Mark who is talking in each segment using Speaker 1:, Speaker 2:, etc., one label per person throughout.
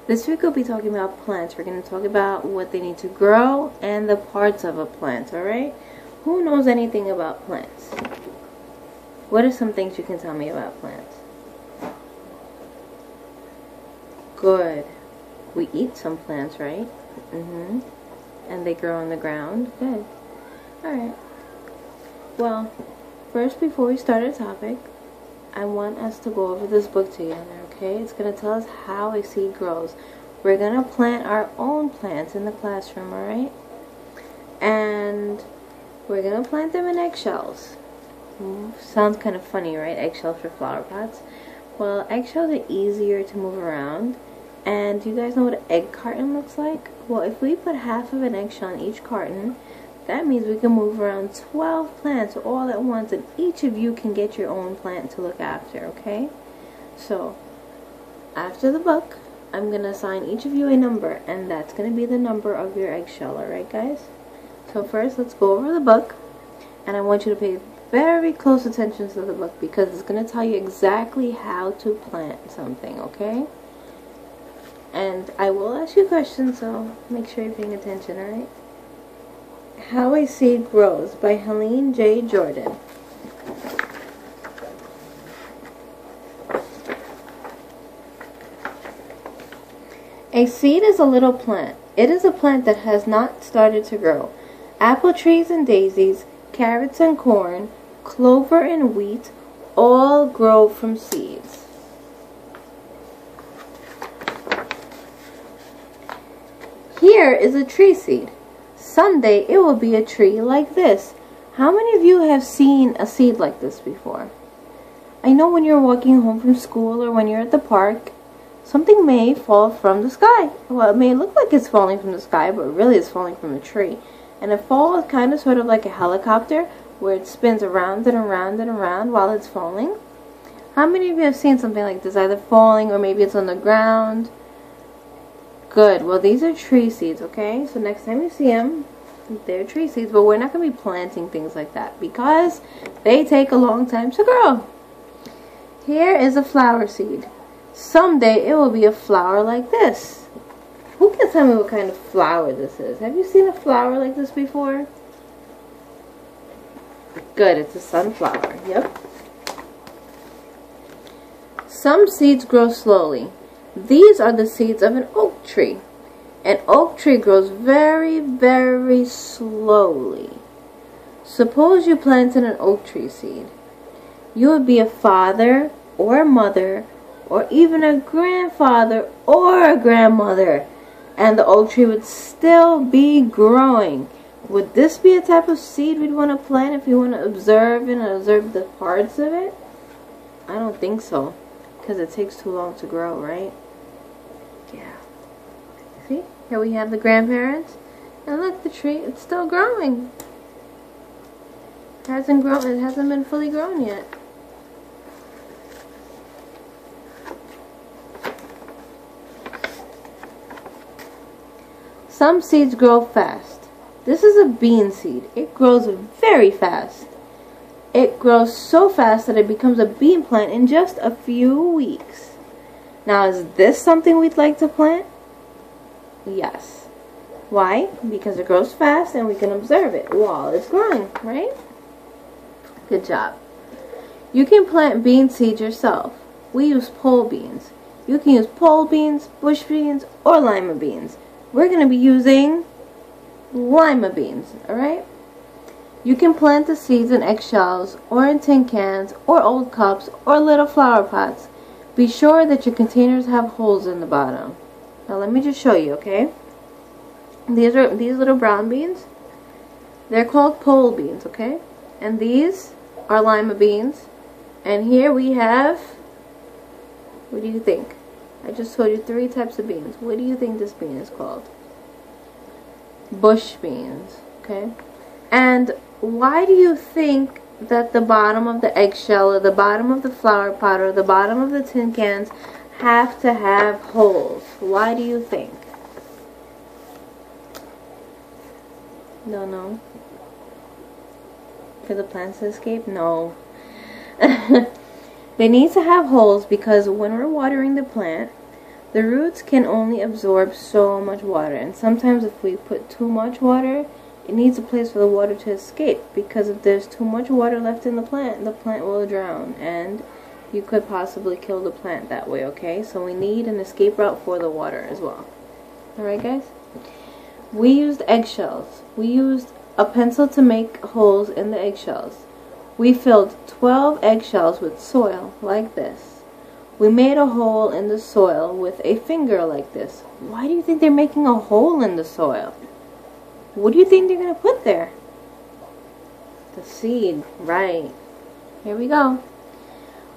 Speaker 1: This week we'll be talking about plants. We're going to talk about what they need to grow and the parts of a plant, alright? Who knows anything about plants? What are some things you can tell me about plants? Good. We eat some plants, right? And they grow on the ground. Good. Alright. Well, first, before we start our topic, I want us to go over this book together, okay? It's going to tell us how a seed grows. We're going to plant our own plants in the classroom, alright? And we're going to plant them in eggshells. Sounds kind of funny, right? Eggshells for flower pots. Well, eggshells are easier to move around. And do you guys know what an egg carton looks like? Well, if we put half of an eggshell in each carton, that means we can move around 12 plants all at once, and each of you can get your own plant to look after, okay? So, after the book, I'm going to assign each of you a number, and that's going to be the number of your eggshell, alright guys? So first, let's go over the book, and I want you to pay very close attention to the book, because it's going to tell you exactly how to plant something, okay? And I will ask you questions, so make sure you're paying attention, alright? How a Seed Grows by Helene J. Jordan. A seed is a little plant. It is a plant that has not started to grow. Apple trees and daisies, carrots and corn, clover and wheat all grow from seeds. Here is a tree seed. Someday it will be a tree like this. How many of you have seen a seed like this before? I know when you're walking home from school or when you're at the park, something may fall from the sky. Well, it may look like it's falling from the sky, but really it's falling from a tree. And it falls kind of sort of like a helicopter, where it spins around and around and around while it's falling. How many of you have seen something like this, either falling or maybe it's on the ground? Good. Well, these are tree seeds, okay? So next time you see them, they're tree seeds. But we're not going to be planting things like that because they take a long time to grow. Here is a flower seed. Someday it will be a flower like this. Who can tell me what kind of flower this is? Have you seen a flower like this before? Good. It's a sunflower. Yep. Some seeds grow slowly. These are the seeds of an oak tree. An oak tree grows very, very slowly. Suppose you planted an oak tree seed. You would be a father or a mother or even a grandfather or a grandmother, and the oak tree would still be growing. Would this be a type of seed we'd want to plant if you want to observe the parts of it? I don't think so, because it takes too long to grow, right? Yeah. See? Here we have the grandparents. And look, the tree, it's still growing. It hasn't grown, it hasn't been fully grown yet. Some seeds grow fast. This is a bean seed. It grows very fast. It grows so fast that it becomes a bean plant in just a few weeks. Now, is this something we'd like to plant? Yes. Why? Because it grows fast and we can observe it while it's growing, right? Good job. You can plant bean seeds yourself. We use pole beans. You can use pole beans, bush beans, or lima beans. We're going to be using lima beans, alright? You can plant the seeds in eggshells, or in tin cans, or old cups, or little flower pots. Be sure that your containers have holes in the bottom. Now let me just show you, okay? These little brown beans. They're called pole beans, okay? And these are lima beans. And here we have, what do you think? I just told you 3 types of beans. What do you think this bean is called? Bush beans, okay? And why do you think that the bottom of the eggshell or the bottom of the flower pot or the bottom of the tin cans have to have holes? Why do you think? No. For the plants to escape? No. They need to have holes because when we're watering the plant, The roots can only absorb so much water, and sometimes if we put too much water, it needs a place for the water to escape, because if there's too much water left in the plant will drown, and you could possibly kill the plant that way, okay? So we need an escape route for the water as well. Alright guys? We used eggshells. We used a pencil to make holes in the eggshells. We filled 12 eggshells with soil like this. We made a hole in the soil with a finger like this. Why do you think they're making a hole in the soil? What do you think they're going to put there? The seed, right. Here we go.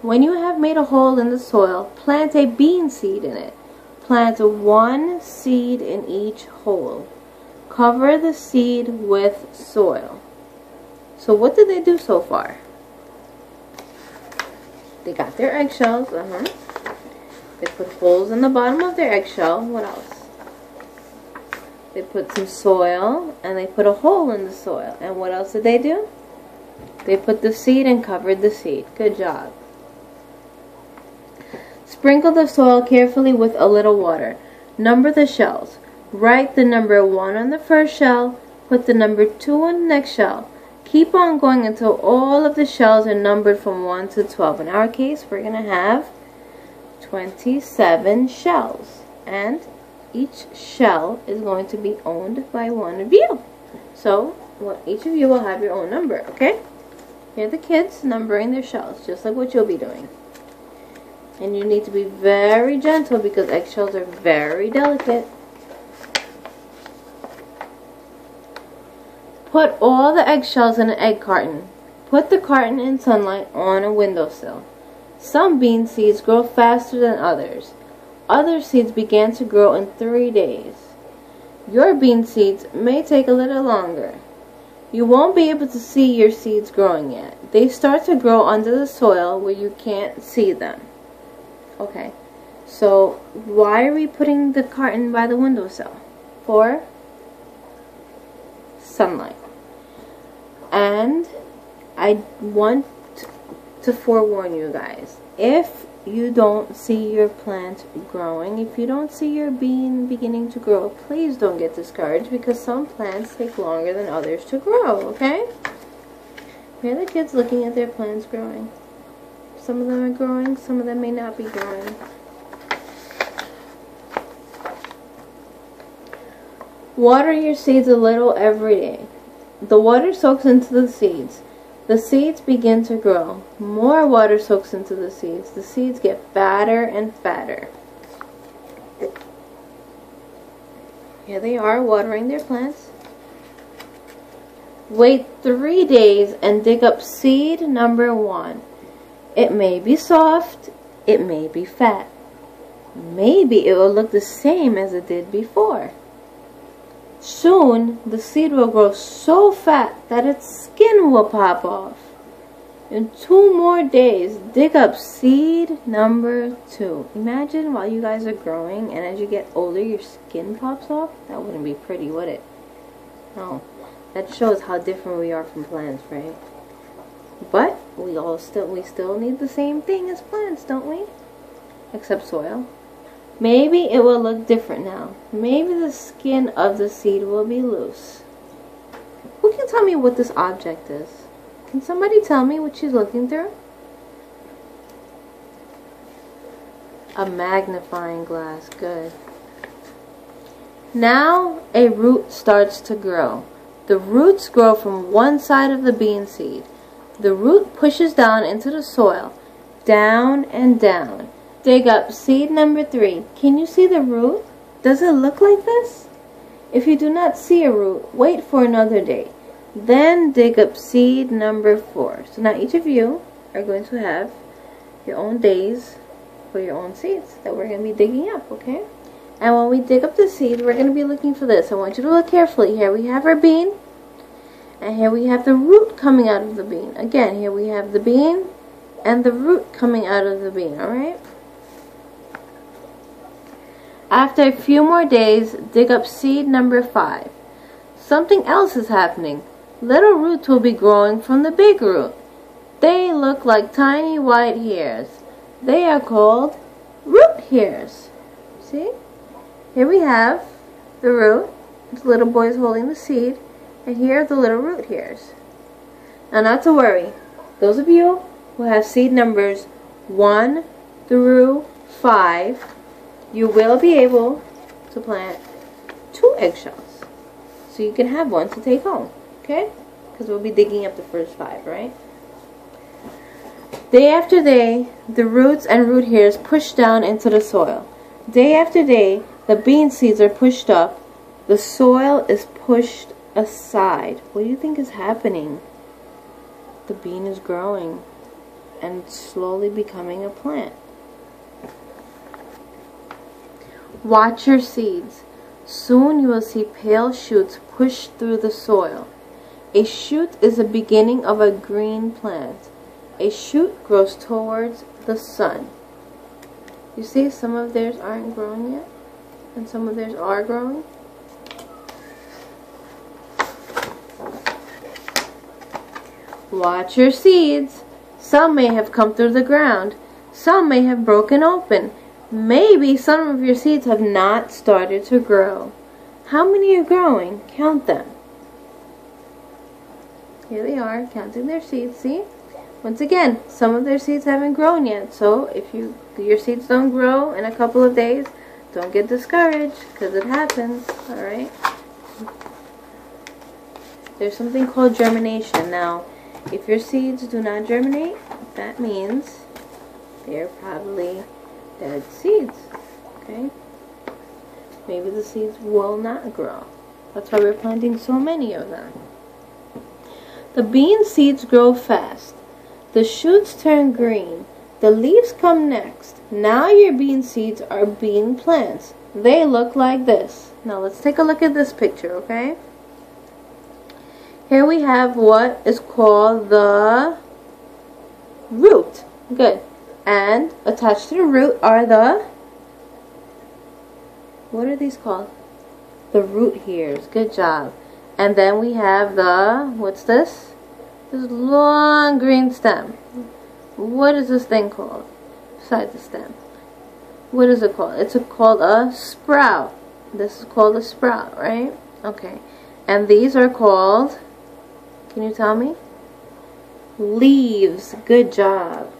Speaker 1: When you have made a hole in the soil, plant a bean seed in it. Plant one seed in each hole. Cover the seed with soil. So what did they do so far? They got their eggshells. They put holes in the bottom of their eggshell. What else? They put some soil and they put a hole in the soil. And what else did they do? They put the seed and covered the seed. Good job. Sprinkle the soil carefully with a little water. Number the shells. Write the number 1 on the first shell. Put the number 2 on the next shell. Keep on going until all of the shells are numbered from 1 to 12. In our case, we're going to have 27 shells. And each shell is going to be owned by one of you. So, each of you will have your own number, okay? Here are the kids numbering their shells, just like what you'll be doing. And you need to be very gentle because eggshells are very delicate. Put all the eggshells in an egg carton. Put the carton in sunlight on a windowsill. Some bean seeds grow faster than others. Other seeds began to grow in 3 days. Your bean seeds may take a little longer. You won't be able to see your seeds growing yet. They start to grow under the soil where you can't see them. Okay, so why are we putting the carton by the windowsill? For sunlight. And I want to forewarn you guys, if you don't see your plant growing, if you don't see your bean beginning to grow, please don't get discouraged because some plants take longer than others to grow, okay? Here are the kids looking at their plants growing. Some of them are growing, some of them may not be growing. Water your seeds a little every day. The water soaks into the seeds. The seeds begin to grow. More water soaks into the seeds. The seeds get fatter and fatter. Here they are watering their plants. Wait 3 days and dig up seed number 1. It may be soft. It may be fat. Maybe it will look the same as it did before. Soon, the seed will grow so fat that its skin will pop off. In 2 more days, dig up seed number 2. Imagine while you guys are growing and as you get older, your skin pops off. That wouldn't be pretty, would it? No. That shows how different we are from plants, right? But we still need the same thing as plants, don't we? Except soil. Maybe it will look different now. Maybe the skin of the seed will be loose. Who can tell me what this object is? Can somebody tell me what she's looking through? A magnifying glass. Good. Now a root starts to grow. The roots grow from one side of the bean seed. The root pushes down into the soil. Down and down. Dig up seed number 3. Can you see the root? Does it look like this? If you do not see a root, wait for another day. Then dig up seed number 4. So now each of you are going to have your own days for your own seeds that we're going to be digging up, okay? And when we dig up the seed, we're going to be looking for this. I want you to look carefully. Here we have our bean. And here we have the root coming out of the bean. Again, here we have the bean and the root coming out of the bean, alright? After a few more days, dig up seed number 5. Something else is happening. Little roots will be growing from the big root. They look like tiny white hairs. They are called root hairs. See? Here we have the root. The little boy is holding the seed. And here are the little root hairs. Now, not to worry. Those of you who have seed numbers 1 through 5, you will be able to plant 2 eggshells. So you can have one to take home. Okay? Because we'll be digging up the first 5, right? Day after day, the roots and root hairs push down into the soil. Day after day, the bean seeds are pushed up. The soil is pushed aside. What do you think is happening? The bean is growing and slowly becoming a plant. Watch your seeds. Soon you will see pale shoots push through the soil. A shoot is the beginning of a green plant. A shoot grows towards the sun. You see, some of theirs aren't growing yet, and some of theirs are growing. Watch your seeds. Some may have come through the ground. Some may have broken open. Maybe some of your seeds have not started to grow. How many are growing? Count them. Here they are, counting their seeds. See? Once again, some of their seeds haven't grown yet. So if your seeds don't grow in a couple of days, don't get discouraged, because it happens. Alright? There's something called germination. Now, if your seeds do not germinate, that means they're probably dead seeds. Okay? Maybe the seeds will not grow. That's why we're planting so many of them. The bean seeds grow fast. The shoots turn green. The leaves come next. Now your bean seeds are bean plants. They look like this. Now let's take a look at this picture, okay? Here we have what is called the root. Good. And attached to the root are the, what are these called? The root hairs. Good job. And then we have the, what's this? This long green stem. What is this thing called? Besides the stem. What is it called? It's called a sprout. This is called a sprout, right? Okay. And these are called, can you tell me? Leaves. Good job.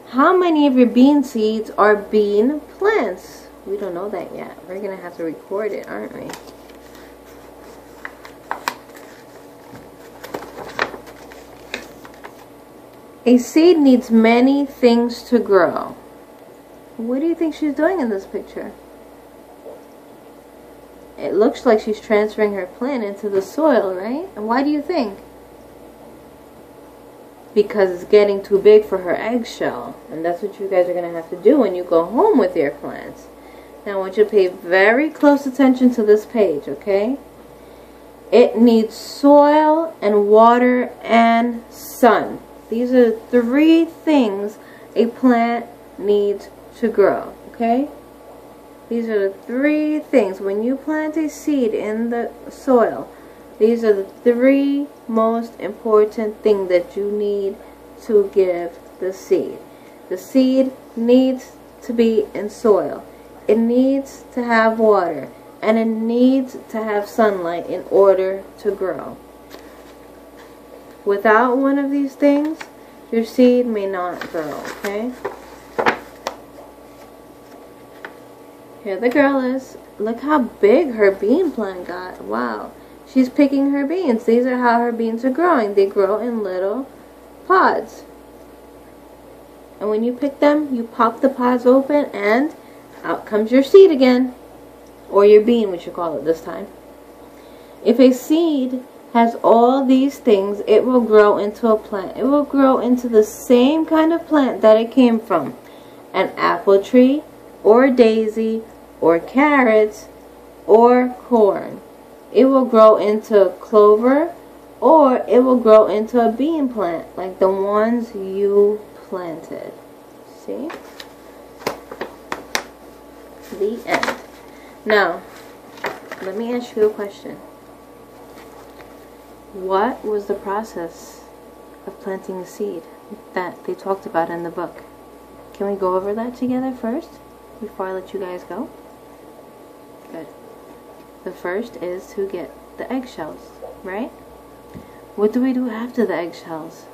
Speaker 1: How many of your bean seeds are bean plants? We don't know that yet. We're going to have to record it, aren't we? A seed needs many things to grow. What do you think she's doing in this picture? It looks like she's transferring her plant into the soil, right? And why do you think? Because it's getting too big for her eggshell. And that's what you guys are going to have to do when you go home with your plants. Now I want you to pay very close attention to this page, okay? It needs soil and water and sun. These are 3 things a plant needs to grow, okay? These are the 3 things. When you plant a seed in the soil, these are the 3 most important things that you need to give the seed. The seed needs to be in soil. It needs to have water. And it needs to have sunlight in order to grow. Without one of these things, your seed may not grow, okay? Here the girl is. Look how big her bean plant got. Wow. She's picking her beans. These are how her beans are growing. They grow in little pods. And when you pick them, you pop the pods open and out comes your seed again. Or your bean, which you call it this time. If a seed has all these things, it will grow into a plant. It will grow into the same kind of plant that it came from. An apple tree, or daisy, or carrots, or corn. It will grow into clover, or it will grow into a bean plant, like the ones you planted. See? The end. Now, let me ask you a question. What was the process of planting the seed that they talked about in the book? Can we go over that together first? before I let you guys go? Good. The first is to get the eggshells, right? What do we do after the eggshells?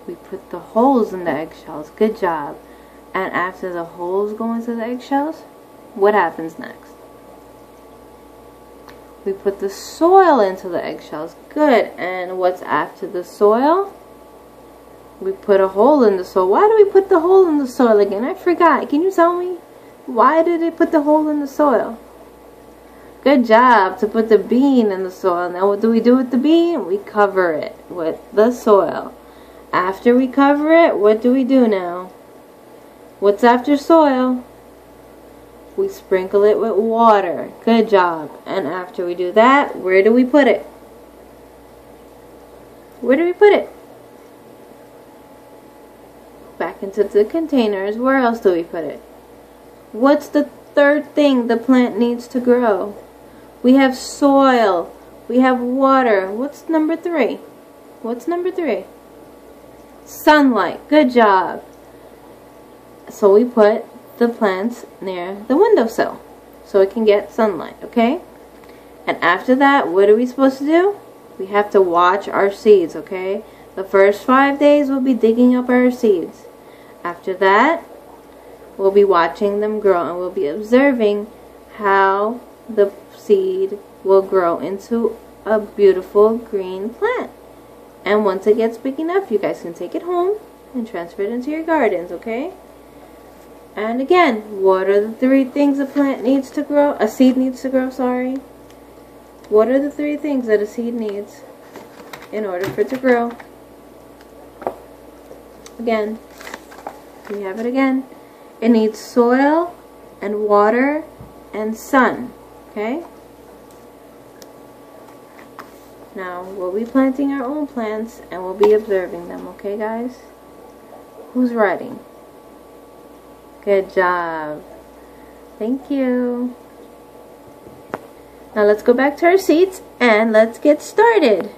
Speaker 1: We put the holes in the eggshells. Good job. And after the holes go into the eggshells, what happens next? We put the soil into the eggshells. Good. And what's after the soil? We put a hole in the soil. Why do we put the hole in the soil again? I forgot. Can you tell me? Why did they put the hole in the soil? Good job, to put the bean in the soil. Now what do we do with the bean? We cover it with the soil. After we cover it, what do we do now? What's after soil? We sprinkle it with water. Good job. And after we do that, where do we put it? Where do we put it? Back into the containers. Where else do we put it? What's the third thing the plant needs to grow? We have soil. We have water. What's number 3? What's number 3? Sunlight. Good job. So we put the plants near the windowsill so it can get sunlight, okay? And after that, what are we supposed to do? We have to watch our seeds, okay? The first 5 days we'll be digging up our seeds. After that, we'll be watching them grow and we'll be observing how the seed will grow into a beautiful green plant. And once it gets big enough, you guys can take it home and transfer it into your gardens, okay? And again, what are the 3 things a plant needs to grow? A seed needs to grow, sorry. What are the 3 things that a seed needs in order for it to grow? Again, we have it again. It needs soil and water and sun, okay? Now, we'll be planting our own plants and we'll be observing them, okay guys? Who's writing? Good job. Thank you. Now let's go back to our seats and let's get started.